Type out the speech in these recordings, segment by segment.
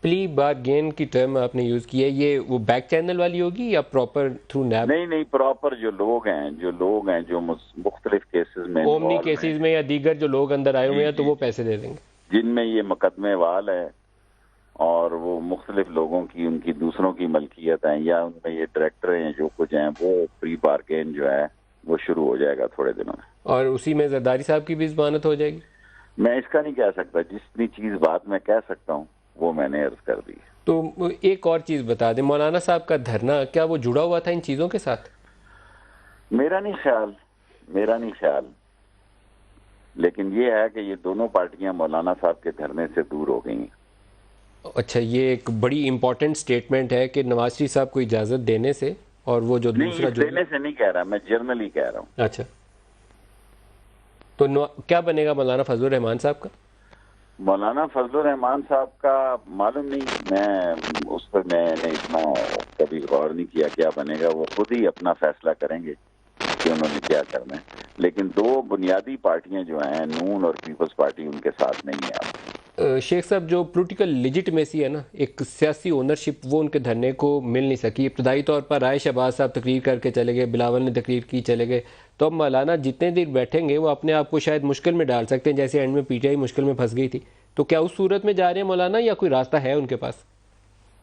Plea bargain की term आपने use की है, ये वो बैक चैनल वाली होगी या प्रॉपर थ्रू नैब? नहीं, प्रॉपर जो लोग हैं जो मुख्तलिफ केसेस में ओमनी इन्वॉल्व हैं, केसेस में या दीगर जो लोग अंदर आए हुए जी हैं तो जी वो जी, पैसे दे देंगे। जिनमें ये मुकदमे वाल है और वो मुख्तलिफ लोगों की उनकी दूसरों की मलकियत है या उनमें ये डायरेक्टर हैं जो कुछ हैं, वो प्री बारगेन जो है वो शुरू हो जाएगा थोड़े दिनों में। और उसी में जरदारी साहब की भी जमानत हो जाएगी? मैं इसका नहीं कह सकता, जितनी चीज बात मैं कह सकता हूँ वो मैंने अर्ज कर दी। तो एक और चीज़ बता दें, मौलाना साहब का धरना क्या वो जुड़ा हुआ था इन चीज़ों के साथ? मेरा नहीं ख्याल, मेरा नहीं ख्याल, लेकिन ये है कि ये दोनों पार्टियां मौलाना साहब के धरने से दूर हो गई हैं। अच्छा, ये एक बड़ी इंपॉर्टेंट स्टेटमेंट है कि नवाज शरीफ साहब को इजाज़त देने से, और वो जो नहीं, दूसरा इस जुमला। देने से नहीं कह रहा, मैं जनरली कह रहा हूँ। अच्छा, तो क्या बनेगा मौलाना फजलुर रहमान साहब का? मौलाना फजलुर रहमान साहब का मालूम नहीं, मैं उस पर मैंने इतना कभी गौर नहीं किया क्या बनेगा, वो खुद ही अपना फैसला करेंगे कि उन्होंने क्या करना है। लेकिन दो बुनियादी पार्टियां जो हैं, नून और पीपल्स पार्टी, उनके साथ नहीं है आप। शेख साहब, जो पॉलिटिकल लेजिटमेसी है ना, एक सियासी ओनरशिप, वो उनके धरने को मिल नहीं सकी। इब्तदाई तौर पर राय शहबाज साहब तकरीर करके चले गए, बिलावल ने तकरीर की चले गए, तो अब मौलाना जितने देर बैठेंगे वो अपने आप को शायद मुश्किल में डाल सकते हैं, जैसे एंड में पीटीआई मुश्किल में फंस गई थी। तो क्या उस सूरत में जा रहे हैं मौलाना, या कोई रास्ता है उनके पास?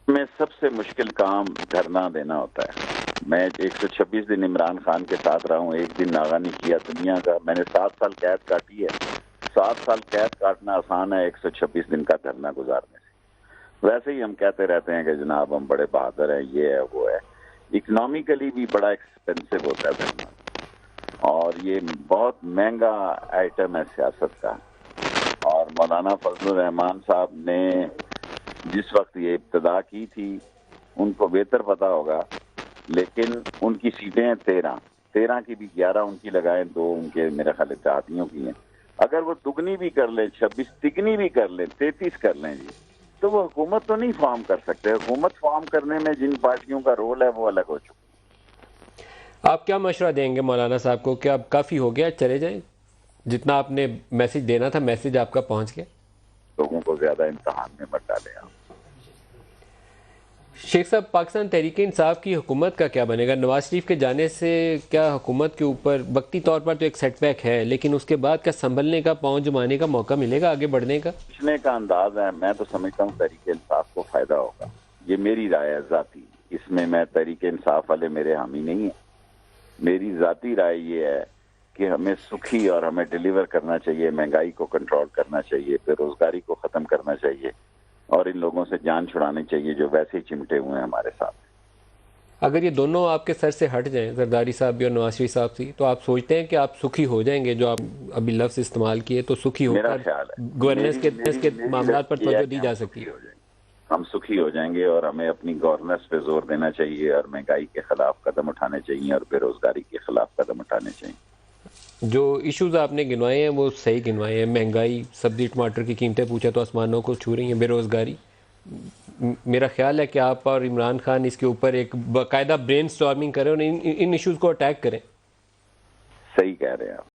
में सबसे मुश्किल काम धरना देना होता है। मैं 126 दिन इमरान खान के साथ रहा हूँ, एक दिन नागा नहीं किया दुनिया का। मैंने 7 साल कैद काटी है। 7 साल कैद काटना आसान है 126 दिन का धरना गुजारने से। वैसे ही हम कहते रहते हैं कि जनाब हम बड़े बहादुर हैं, ये है वो है। इकोनॉमिकली भी बड़ा एक्सपेंसिव होता है धरना, और ये बहुत महंगा आइटम है सियासत का। और मौलाना फजलुर रहमान साहब ने जिस वक्त ये इब्तदा की थी, उनको बेहतर पता होगा, लेकिन उनकी सीटें हैं 13 की भी 11 उनकी लगाएं, 2 उनके मेरे ख्याल इत्तेहादियों की हैं। अगर वो दुगनी भी कर लें, 26 तिगनी भी कर लें, 33 कर लें जी, तो वो हुकूमत तो नहीं फॉर्म कर सकते। हुकूमत फॉर्म करने में जिन पार्टियों का रोल है वो अलग हो चुका। आप क्या मशवरा देंगे मौलाना साहब को? क्या अब काफ़ी हो गया, चले जाए? जितना आपने मैसेज देना था, मैसेज आपका पहुंच गया। लोगों को ज्यादा इम्तहान में मत डालें आप। शेख साहब, पाकिस्तान तहरीक इंसाफ की हुकूमत का क्या बनेगा? नवाज शरीफ के जाने से क्या हुकूमत के ऊपर वक्ती तौर पर तो एक सेटबैक है, लेकिन उसके बाद क्या संभलने का, पांव जमाने का मौका मिलेगा, आगे बढ़ने का? पूछने का अंदाज है, मैं तो समझता हूँ तहरीक इंसाफ को फायदा होगा। ये मेरी राय है जाती, इसमें मैं तहरीक इंसाफ वाले मेरे हामी नहीं है। मेरी जाती राय ये है कि हमें सुखी और हमें डिलीवर करना चाहिए, महंगाई को कंट्रोल करना चाहिए, बेरोजगारी को खत्म करना चाहिए, और इन लोगों से जान छुड़ानी चाहिए जो वैसे ही चिमटे हुए हैं हमारे साथ। अगर ये दोनों आपके सर से हट जाएं, जरदारी साहब भी और नवाज शरीफ साहब भी, तो आप सोचते हैं कि आप सुखी हो जाएंगे? जो आप अभी लफ्ज़ इस्तेमाल किए, तो सुखी मेरा होकर ख्याल है, गवर्नेंस के मामला पर तवज्जो दी जा सकती है। हम सुखी हो जाएंगे और हमें अपनी गवर्नेंस पे जोर देना चाहिए, और महंगाई के खिलाफ कदम उठाने चाहिए, और बेरोजगारी के खिलाफ कदम उठाने चाहिए। जो इश्यूज आपने गिनवाए हैं वो सही गिनवाए हैं। महंगाई, सब्जी टमाटर की कीमतें पूछे तो आसमानों को छू रही हैं। बेरोज़गारी, मेरा ख्याल है कि आप और इमरान खान इसके ऊपर एक बाकायदा ब्रेन स्टॉर्मिंग करें और इन इश्यूज़ को अटैक करें। सही